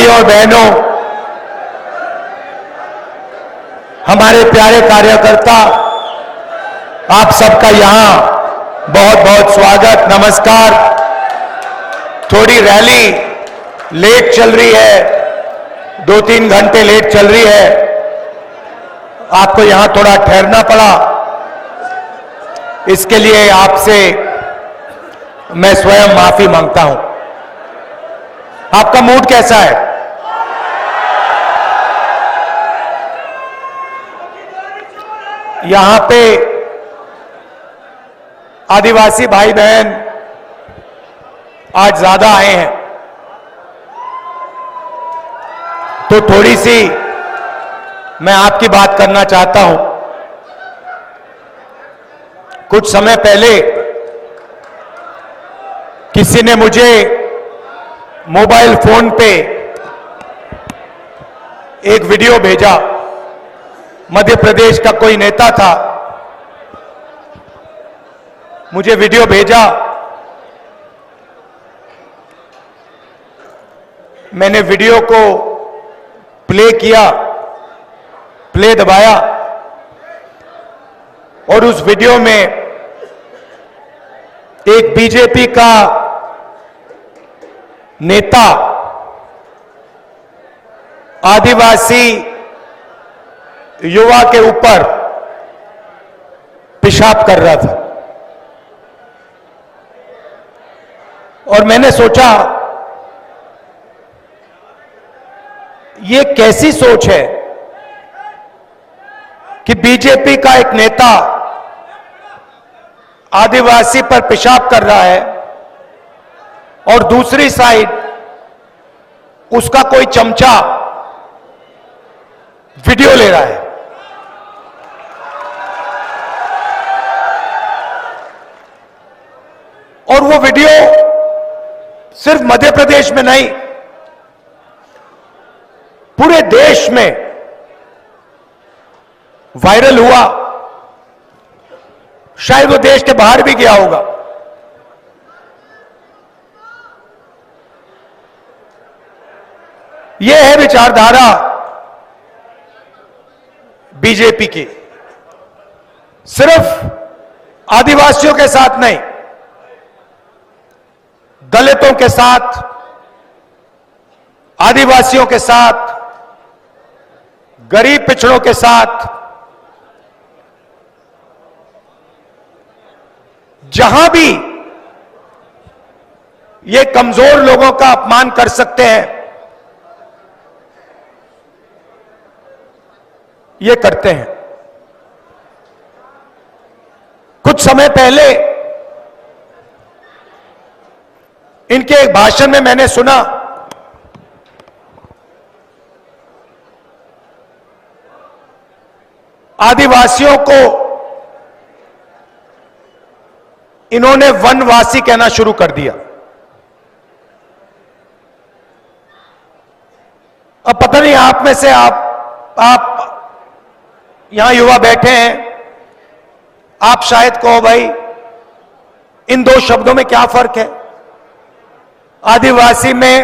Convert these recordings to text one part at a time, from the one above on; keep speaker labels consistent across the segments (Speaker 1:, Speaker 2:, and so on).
Speaker 1: भाइयों और बहनों, हमारे प्यारे कार्यकर्ता, आप सबका यहां बहुत बहुत स्वागत, नमस्कार। थोड़ी रैली लेट चल रही है, 2-3 घंटे लेट चल रही है, आपको यहां थोड़ा ठहरना पड़ा। इसके लिए आपसे मैं स्वयं माफी मांगता हूं। आपका मूड कैसा है? यहां पे आदिवासी भाई बहन आज ज्यादा आए हैं, तो थोड़ी सी मैं आपकी बात करना चाहता हूं। कुछ समय पहले किसी ने मुझे मोबाइल फोन पे एक वीडियो भेजा। मध्य प्रदेश का कोई नेता था, मुझे वीडियो भेजा। मैंने वीडियो को प्ले किया, प्ले दबाया, और उस वीडियो में एक बीजेपी का नेता आदिवासी युवा के ऊपर पेशाब कर रहा था। और मैंने सोचा, ये कैसी सोच है कि बीजेपी का एक नेता आदिवासी पर पेशाब कर रहा है और दूसरी साइड उसका कोई चमचा वीडियो ले रहा है। और वो वीडियो सिर्फ मध्य प्रदेश में नहीं, पूरे देश में वायरल हुआ। शायद वो देश के बाहर भी गया होगा। यह है विचारधारा बीजेपी की। सिर्फ आदिवासियों के साथ नहीं, दलितों के साथ, आदिवासियों के साथ, गरीब पिछड़ों के साथ, जहां भी ये कमजोर लोगों का अपमान कर सकते हैं, ये करते हैं। कुछ समय पहले इनके एक भाषण में मैंने सुना, आदिवासियों को इन्होंने वनवासी कहना शुरू कर दिया। अब पता नहीं आप में से आप यहां युवा बैठे हैं, आप शायद कहो भाई इन दो शब्दों में क्या फर्क है? आदिवासी में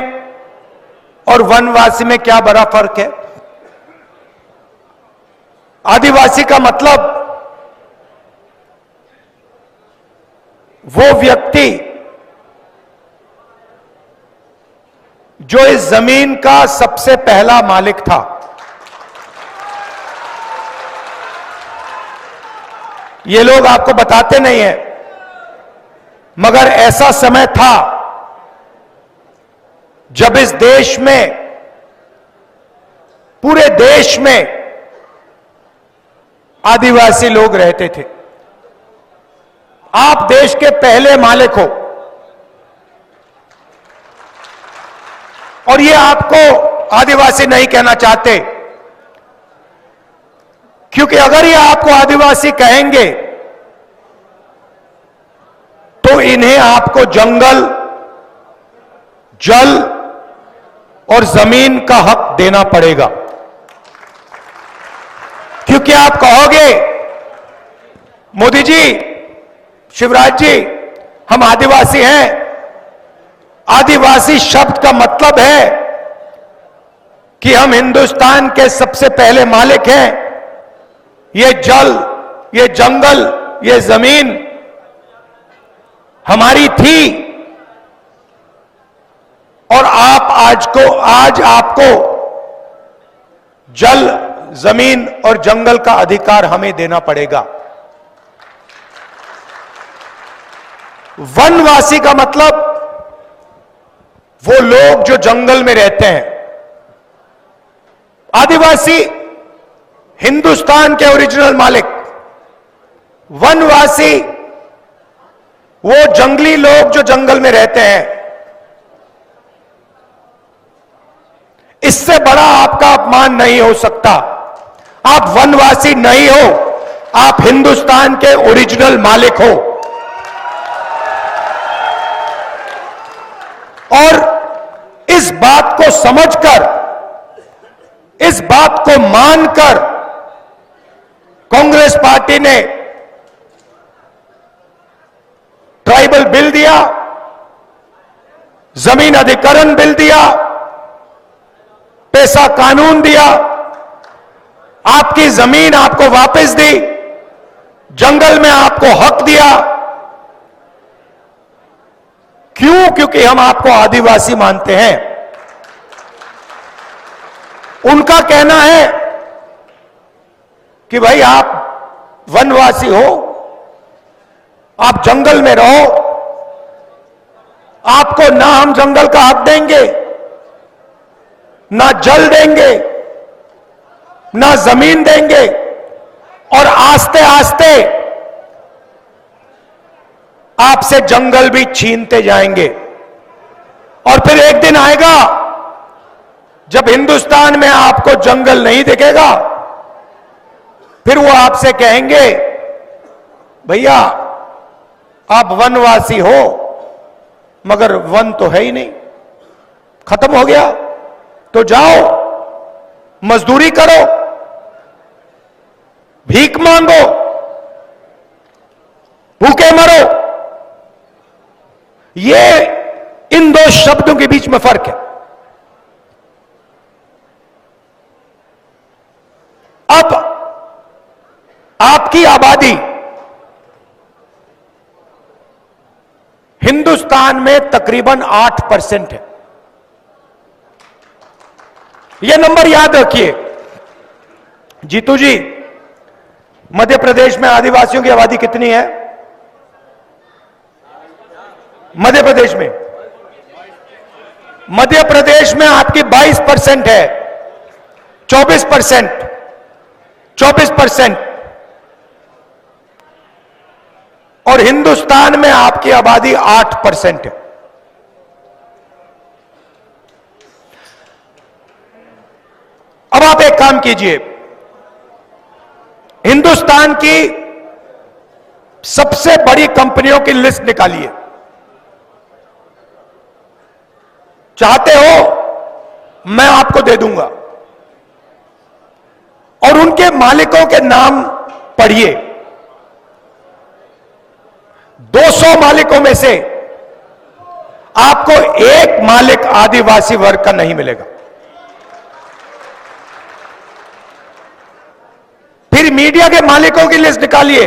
Speaker 1: और वनवासी में क्या बड़ा फर्क है? आदिवासी का मतलब वो व्यक्ति जो इस जमीन का सबसे पहला मालिक था। ये लोग आपको बताते नहीं हैं, मगर ऐसा समय था जब इस देश में, पूरे देश में आदिवासी लोग रहते थे। आप देश के पहले मालिक हो, और ये आपको आदिवासी नहीं कहना चाहते, क्योंकि अगर ये आपको आदिवासी कहेंगे तो इन्हें आपको जंगल, जल और जमीन का हक देना पड़ेगा। क्योंकि आप कहोगे, मोदी जी, शिवराज जी, हम आदिवासी हैं। आदिवासी शब्द का मतलब है कि हम हिंदुस्तान के सबसे पहले मालिक हैं। ये जल, ये जंगल, ये जमीन हमारी थी और आज आपको जल, जमीन और जंगल का अधिकार हमें देना पड़ेगा। वनवासी का मतलब वो लोग जो जंगल में रहते हैं। आदिवासी हिंदुस्तान के ओरिजिनल मालिक, वनवासी वो जंगली लोग जो जंगल में रहते हैं। इससे बड़ा आपका अपमान नहीं हो सकता। आप वनवासी नहीं हो, आप हिंदुस्तान के ओरिजिनल मालिक हो। और इस बात को समझकर, इस बात को मानकर कांग्रेस पार्टी ने ट्राइबल बिल दिया, जमीन अधिग्रहण बिल दिया, पैसा कानून दिया, आपकी जमीन आपको वापस दी, जंगल में आपको हक दिया। क्यों? क्योंकि हम आपको आदिवासी मानते हैं। उनका कहना है कि भाई आप वनवासी हो, आप जंगल में रहो, आपको ना हम जंगल का हक देंगे, ना जल देंगे, ना जमीन देंगे, और आस्ते आस्ते आपसे जंगल भी छीनते जाएंगे। और फिर एक दिन आएगा जब हिंदुस्तान में आपको जंगल नहीं दिखेगा, फिर वो आपसे कहेंगे भैया आप वनवासी हो मगर वन तो है ही नहीं, खत्म हो गया, तो जाओ मजदूरी करो, भीख मांगो, भूखे मरो। ये इन दो शब्दों के बीच में फर्क है। अब आपकी आबादी हिंदुस्तान में तकरीबन 8% है। यह नंबर याद रखिए। जीतू जी, मध्य प्रदेश में आदिवासियों की आबादी कितनी है? मध्य प्रदेश में आपकी 22% है, 24%, और हिंदुस्तान में आपकी आबादी 8% है। अब आप एक काम कीजिए, हिंदुस्तान की सबसे बड़ी कंपनियों की लिस्ट निकालिए। चाहते हो मैं आपको दे दूंगा, और उनके मालिकों के नाम पढ़िए। 200 मालिकों में से आपको एक मालिक आदिवासी वर्ग का नहीं मिलेगा। फिर मीडिया के मालिकों की लिस्ट निकालिए।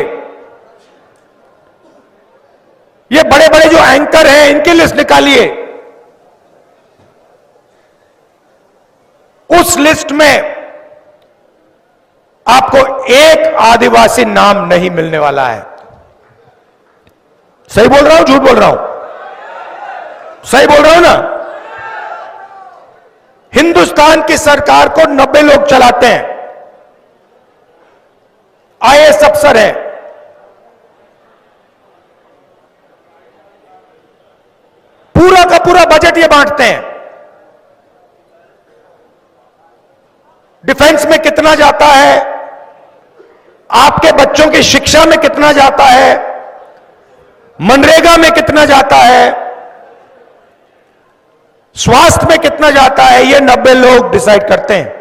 Speaker 1: ये बड़े बड़े जो एंकर हैं इनकी लिस्ट निकालिए। उस लिस्ट में आपको एक आदिवासी नाम नहीं मिलने वाला है। सही बोल रहा हूं, झूठ बोल रहा हूं? सही बोल रहा हूं ना? हिंदुस्तान की सरकार को 90 लोग चलाते हैं, आईएएस अफसर हैं। पूरा का पूरा बजट ये बांटते हैं। डिफेंस में कितना जाता है, आपके बच्चों की शिक्षा में कितना जाता है, मनरेगा में कितना जाता है, स्वास्थ्य में कितना जाता है, ये 90 लोग डिसाइड करते हैं।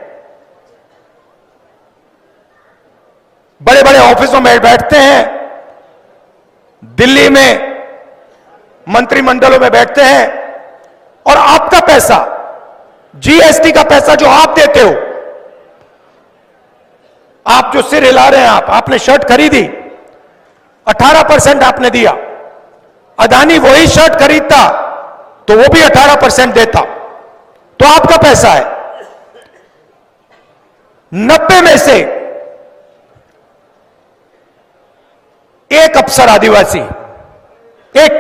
Speaker 1: बड़े बड़े ऑफिसों में बैठते हैं, दिल्ली में मंत्रिमंडलों में बैठते हैं, और आपका पैसा जीएसटी का पैसा जो आप देते हो, आप जो सिर हिला रहे हैं, आपने शर्ट खरीदी, 18% आपने दिया। अदानी वही शर्ट खरीदता तो वो भी 18% देता, तो आपका पैसा है। 90 में से एक अफसर आदिवासी, एक,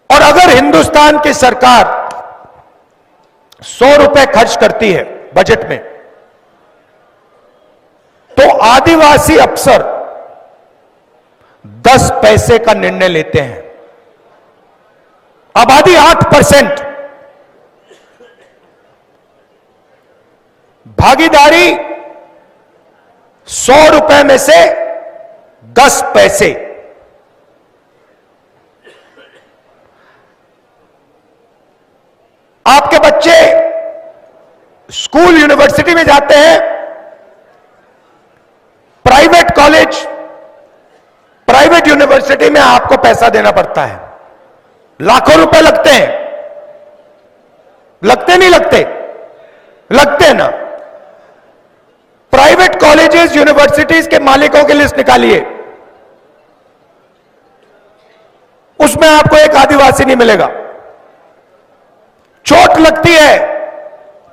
Speaker 1: और अगर हिंदुस्तान की सरकार 100 रुपए खर्च करती है बजट में, तो आदिवासी अफसर 10 पैसे का निर्णय लेते हैं। आबादी 8%, भागीदारी 100 रुपए में से 10 पैसे। आपके बच्चे स्कूल यूनिवर्सिटी में जाते हैं, प्राइवेट कॉलेज, प्राइवेट यूनिवर्सिटी में आपको पैसा देना पड़ता है, लाखों रुपए लगते हैं। लगते नहीं लगते? लगते हैं ना। प्राइवेट कॉलेजेस यूनिवर्सिटीज के मालिकों की लिस्ट निकालिए, उसमें आपको एक आदिवासी नहीं मिलेगा। चोट लगती है,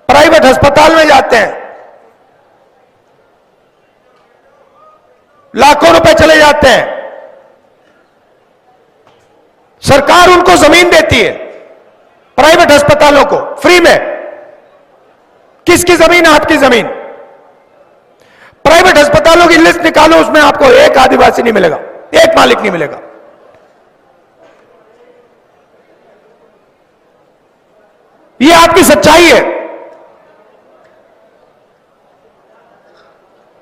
Speaker 1: प्राइवेट अस्पताल में जाते हैं, लाखों रुपए चले जाते हैं। सरकार उनको जमीन देती है, प्राइवेट अस्पतालों को फ्री में। किसकी जमीन? आपकी जमीन। प्राइवेट अस्पतालों की लिस्ट निकालो, उसमें आपको एक आदिवासी नहीं मिलेगा, एक मालिक नहीं मिलेगा। यह आपकी सच्चाई है।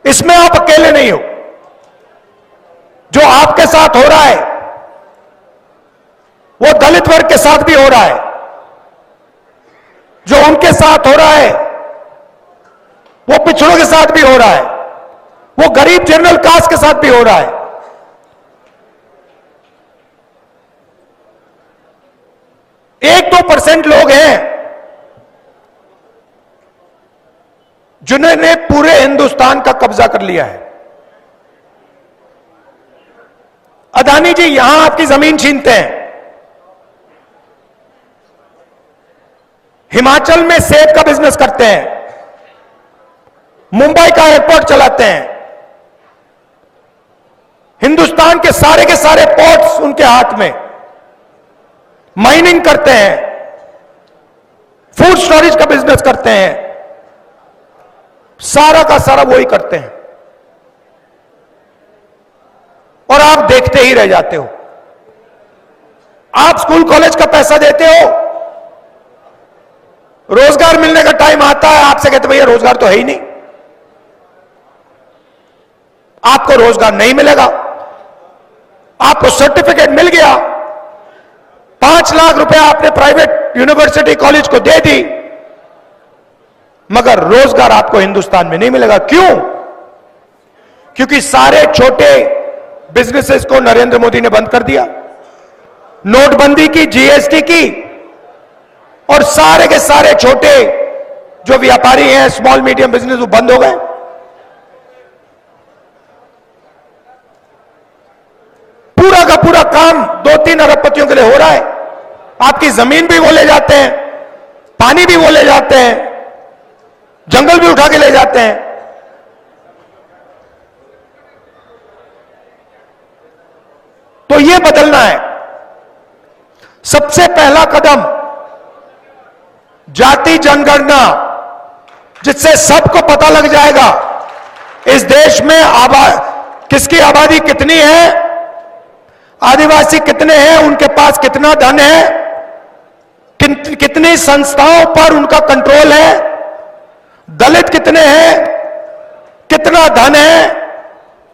Speaker 1: इसमें आप अकेले नहीं हो। जो आपके साथ हो रहा है वो दलित वर्ग के साथ भी हो रहा है, जो उनके साथ हो रहा है वो पिछड़ों के साथ भी हो रहा है, वो गरीब जनरल कास्ट के साथ भी हो रहा है। 1-2% लोग हैं जिन्होंने पूरे हिंदुस्तान का कब्जा कर लिया है। अदानी जी यहां आपकी जमीन छीनते हैं, हिमाचल में सेब का बिजनेस करते हैं, मुंबई का एयरपोर्ट चलाते हैं, हिंदुस्तान के सारे पोर्ट्स उनके हाथ में, माइनिंग करते हैं, फूड स्टोरेज का बिजनेस करते हैं, सारा का सारा वही करते हैं। और आप देखते ही रह जाते हो। आप स्कूल कॉलेज का पैसा देते हो, रोजगार मिलने का टाइम आता है, आपसे कहते भैया रोजगार तो है ही नहीं, आपको रोजगार नहीं मिलेगा। आपको सर्टिफिकेट मिल गया, 5 लाख रुपए आपने प्राइवेट यूनिवर्सिटी कॉलेज को दे दी, मगर रोजगार आपको हिंदुस्तान में नहीं मिलेगा। क्यों? क्योंकि सारे छोटे बिजनेसेस को नरेंद्र मोदी ने बंद कर दिया, नोटबंदी की, जीएसटी की, और सारे के सारे छोटे जो व्यापारी हैं, स्मॉल मीडियम बिजनेस, वो बंद हो गए। पूरा का पूरा काम 2-3 अरबपतियों के लिए हो रहा है। आपकी जमीन भी वो ले जाते हैं, पानी भी वो ले जाते हैं, जंगल भी उठा के ले जाते हैं। तो ये बदलना है। सबसे पहला कदम जाति जनगणना, जिससे सबको पता लग जाएगा इस देश में किसकी आबादी कितनी है, आदिवासी कितने हैं, उनके पास कितना धन है, कितनी संस्थाओं पर उनका कंट्रोल है, दलित कितने हैं, कितना धन है,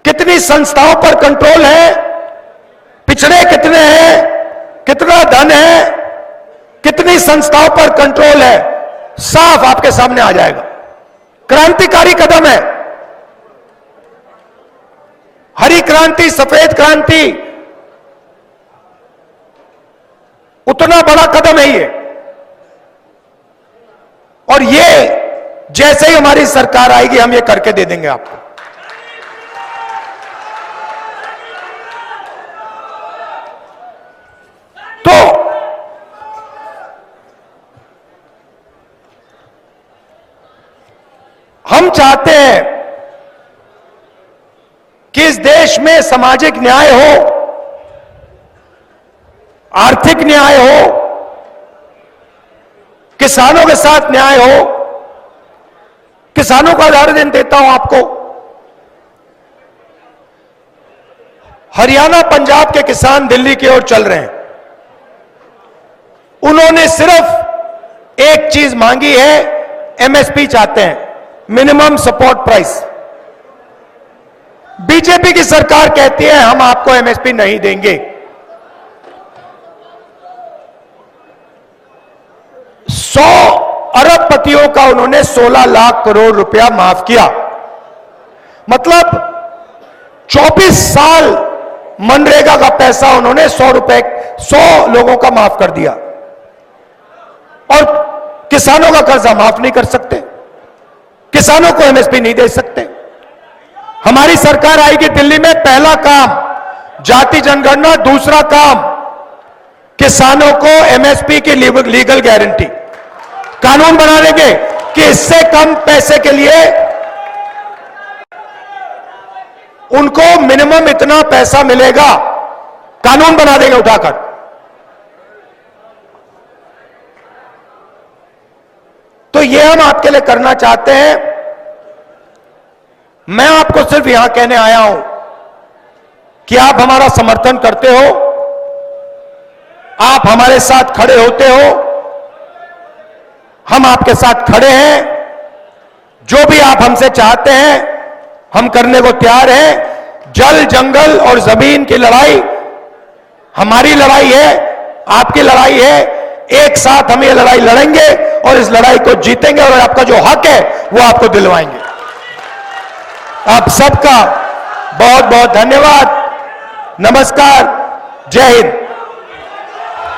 Speaker 1: कितनी संस्थाओं पर कंट्रोल है, पिछड़े कितने हैं, कितना धन है, कितनी संस्थाओं पर कंट्रोल है, साफ आपके सामने आ जाएगा। क्रांतिकारी कदम है। हरी क्रांति, सफेद क्रांति, उतना बड़ा कदम है ये। और ये जैसे ही हमारी सरकार आएगी हम ये करके दे देंगे आपको। तो हम चाहते हैं कि इस देश में सामाजिक न्याय हो, आर्थिक न्याय हो, किसानों के साथ न्याय हो। किसानों का उदाहरण देता हूं आपको। हरियाणा पंजाब के किसान दिल्ली की ओर चल रहे हैं। उन्होंने सिर्फ एक चीज मांगी है, एमएसपी चाहते हैं, मिनिमम सपोर्ट प्राइस। बीजेपी की सरकार कहती है हम आपको एमएसपी नहीं देंगे। 100 अरबपतियों का उन्होंने 16 लाख करोड़ रुपया माफ किया। मतलब 24 साल मनरेगा का पैसा उन्होंने 100 लोगों का माफ कर दिया। और किसानों का कर्जा माफ नहीं कर सकते, किसानों को एमएसपी नहीं दे सकते। हमारी सरकार आएगी दिल्ली में, पहला काम जाति जनगणना, दूसरा काम किसानों को एमएसपी की लीगल गारंटी, कानून बना देंगे कि इससे कम पैसे के लिए उनको मिनिमम इतना पैसा मिलेगा, कानून बना देंगे उठाकर। तो ये हम आपके लिए करना चाहते हैं। मैं आपको सिर्फ यहां कहने आया हूं कि आप हमारा समर्थन करते हो, आप हमारे साथ खड़े होते हो, हम आपके साथ खड़े हैं। जो भी आप हमसे चाहते हैं हम करने को तैयार हैं। जल, जंगल और जमीन की लड़ाई हमारी लड़ाई है, आपकी लड़ाई है। एक साथ हम ये लड़ाई लड़ेंगे और इस लड़ाई को जीतेंगे और आपका जो हक है वो आपको दिलवाएंगे। आप सबका बहुत बहुत धन्यवाद। नमस्कार, जय हिंद।